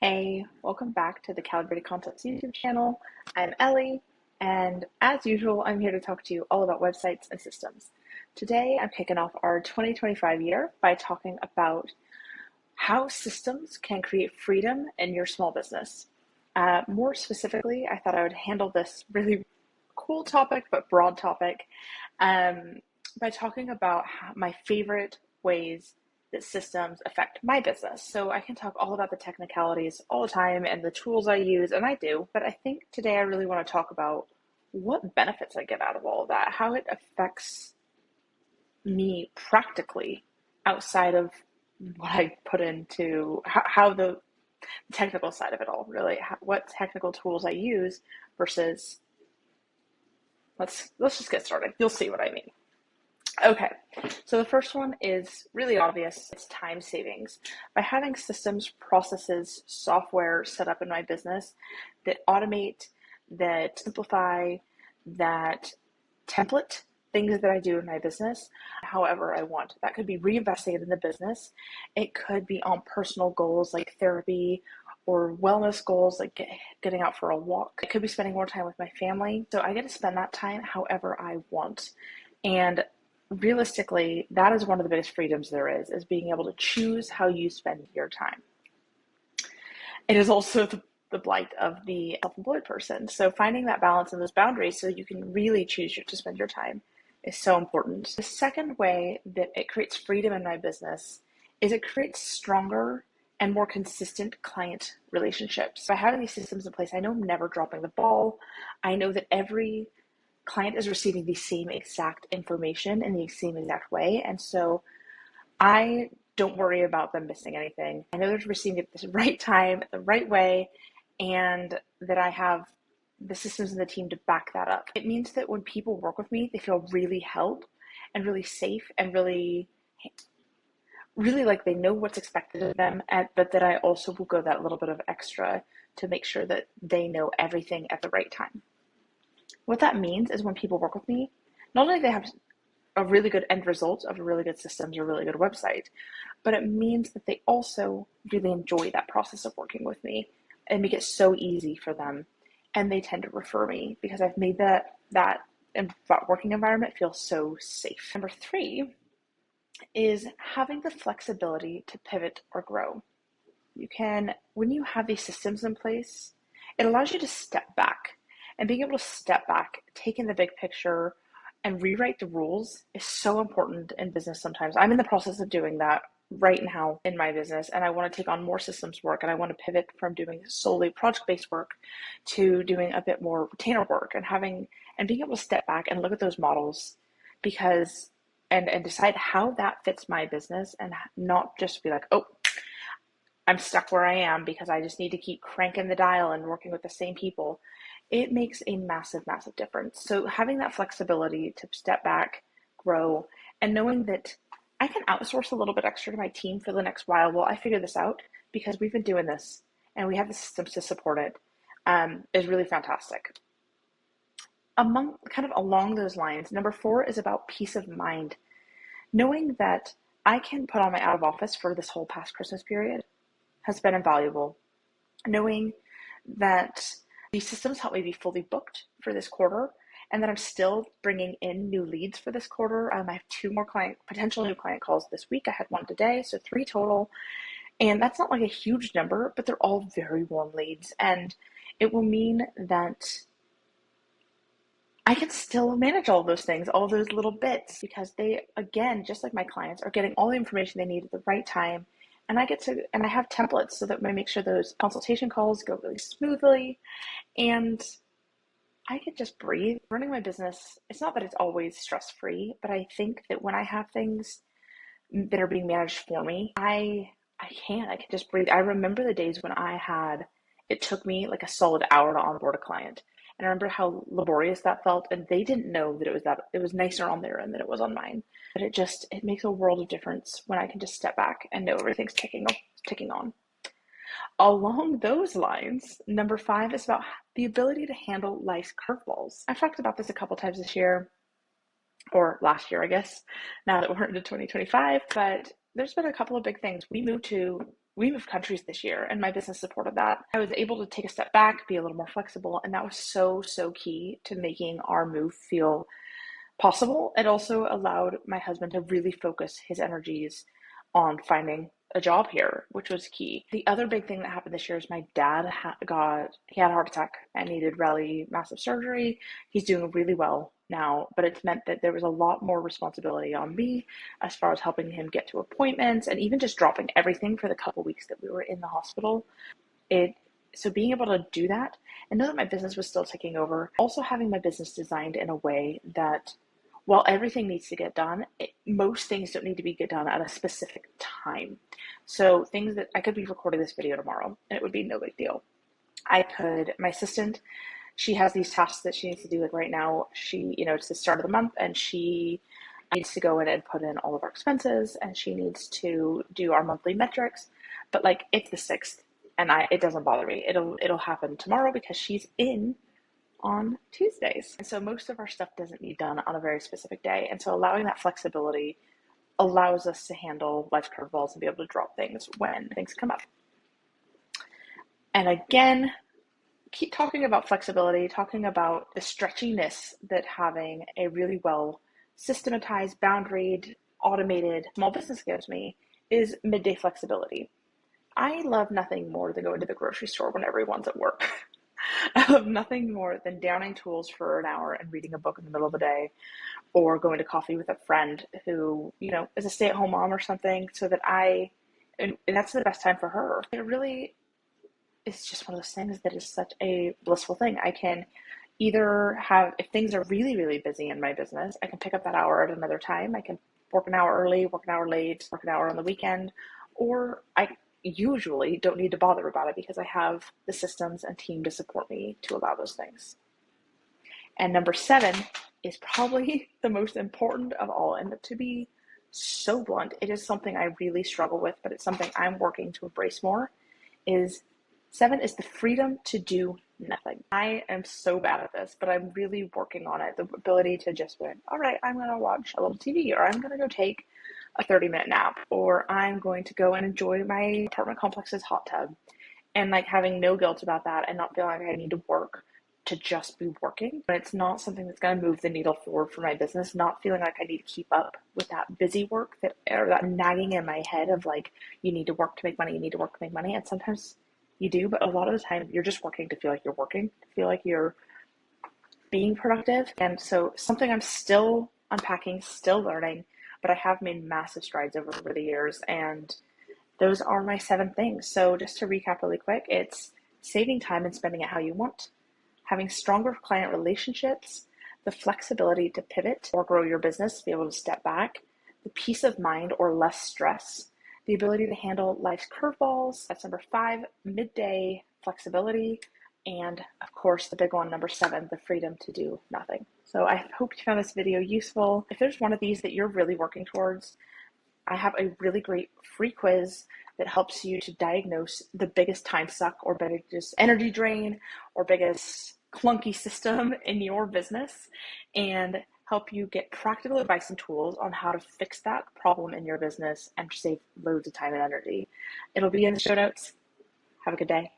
Hey, welcome back to the Calibrated Concepts YouTube channel. I'm Ellie, and as usual, I'm here to talk to you all about websites and systems. Today, I'm kicking off our 2025 year by talking about how systems can create freedom in your small business. More specifically, I thought I would handle this really cool topic, but broad topic, um, by talking about my favorite ways that systems affect my business. So I can talk all about the technicalities all the time and the tools I use, and I do, but I think today I really want to talk about what benefits I get out of all of that, how it affects me practically outside of what I put into how the technical side of it all, really, what technical tools I use versus let's just get started. You'll see what I mean. Okay, so the first one is really obvious. It's time savings. By having systems, processes, software set up in my business that automate, that simplify, that template things that I do in my business however I want. That could be reinvesting in the business. It could be on personal goals like therapy or wellness goals like getting out for a walk. It could be spending more time with my family. So I get to spend that time however I want. And realistically, that is one of the biggest freedoms there is being able to choose how you spend your time. It is also the blight of the self-employed person. So finding that balance and those boundaries so you can really choose to spend your time is so important. The second way that it creates freedom in my business is it creates stronger and more consistent client relationships. By having these systems in place, I know I'm never dropping the ball. I know that every client is receiving the same exact information in the same exact way. And so I don't worry about them missing anything. I know they're receiving it at the right time, the right way, and that I have the systems and the team to back that up. It means that when people work with me, they feel really held and really safe and really like they know what's expected of them, but that I also will go that little bit of extra to make sure that they know everything at the right time. What that means is when people work with me, not only do they have a really good end result of a really good systems or a really good website, but it means that they also really enjoy that process of working with me and make it so easy for them. And they tend to refer me because I've made that working environment feel so safe. Number 3 is having the flexibility to pivot or grow. When you have these systems in place, it allows you to step back. And being able to step back, take in the big picture, and rewrite the rules is so important in business sometimes. I'm in the process of doing that right now in my business, and I want to take on more systems work, and I want to pivot from doing solely project-based work to doing a bit more retainer work and being able to step back and look at those models because and decide how that fits my business and not just be like, oh, I'm stuck where I am because I just need to keep cranking the dial and working with the same people. It makes a massive, massive difference. So having that flexibility to step back, grow, and knowing that I can outsource a little bit extra to my team for the next while I figure this out because we've been doing this and we have the systems to support it, is really fantastic. Along those lines, number 4 is about peace of mind. Knowing that I can put on my out of office for this whole past Christmas period has been invaluable. Knowing that these systems help me be fully booked for this quarter and that I'm still bringing in new leads for this quarter. I have 2 more potential new client calls this week. I had 1 today, so 3 total. And that's not like a huge number, but they're all very warm leads. And it will mean that I can still manage all those things, all those little bits, because they, again, just like my clients, are getting all the information they need at the right time. And I have templates so that I make sure those consultation calls go really smoothly and I can just breathe. Running my business, it's not that it's always stress-free, but I think that when I have things that are being managed for me, I can just breathe. I remember the days when it took me like a solid hour to onboard a client. And I remember how laborious that felt, and they didn't know that it was nicer on their end than it was on mine. But it makes a world of difference when I can just step back and know everything's ticking on. Along those lines, number 5 is about the ability to handle life's curveballs. I've talked about this a couple times this year, or last year, I guess, now that we're into 2025, but there's been a couple of big things. We moved to we moved countries this year and my business supported that. I was able to take a step back, be a little more flexible, and that was so, so key to making our move feel possible. It also allowed my husband to really focus his energies on finding a job here, which was key. The other big thing that happened this year is my dad he had a heart attack and needed really massive surgery. He's doing really well now, but it's meant that there was a lot more responsibility on me as far as helping him get to appointments and even just dropping everything for the couple weeks that we were in the hospital. So being able to do that and know that my business was still taking over, also having my business designed in a way that while everything needs to get done, most things don't need to be get done at a specific time. So things that I could be recording this video tomorrow and it would be no big deal. My assistant, she has these tasks that she needs to do. Like right now, it's the start of the month and she needs to go in and put in all of our expenses and she needs to do our monthly metrics. But like it's the 6th and it doesn't bother me. It'll happen tomorrow because she's in on Tuesdays. And so most of our stuff doesn't need done on a very specific day. And so allowing that flexibility allows us to handle life's curveballs and be able to drop things when things come up. And again, keep talking about flexibility, talking about the stretchiness that having a really well systematized, boundaried, automated small business gives me is midday flexibility. I love nothing more than going to the grocery store when everyone's at work. I love nothing more than downing tools for an hour and reading a book in the middle of the day, or going to coffee with a friend who, is a stay-at-home mom or something, so that and that's the best time for her. It really is just one of those things that is such a blissful thing. I can either if things are really, really busy in my business, I can pick up that hour at another time. I can work an hour early, work an hour late, work an hour on the weekend, or I usually don't need to bother about it because I have the systems and team to support me to allow those things. And number 7 is probably the most important of all. And to be so blunt, it is something I really struggle with, but it's something I'm working to embrace more. 7 is the freedom to do nothing. I am so bad at this, but I'm really working on it. The ability to just be, all right, I'm going to watch a little TV, or I'm going to go take a 30-minute nap, or I'm going to go and enjoy my apartment complex's hot tub, and like having no guilt about that and not feeling like I need to work to just be working. But it's not something that's going to move the needle forward for my business, not feeling like I need to keep up with that busy work or that nagging in my head of like, you need to work to make money, you need to work to make money. And sometimes you do, but a lot of the time you're just working to feel like you're working, to feel like you're being productive. And so something I'm still unpacking, still learning, but I have made massive strides over the years, and those are my 7 things. So just to recap really quick, it's saving time and spending it how you want, having stronger client relationships, the flexibility to pivot or grow your business, be able to step back, the peace of mind or less stress, the ability to handle life's curveballs. That's number 5, midday flexibility. And of course, the big one, number 7, the freedom to do nothing. So I hope you found this video useful. If there's one of these that you're really working towards, I have a really great free quiz that helps you to diagnose the biggest time suck or biggest energy drain or biggest clunky system in your business, and help you get practical advice and tools on how to fix that problem in your business and save loads of time and energy. It'll be in the show notes. Have a good day.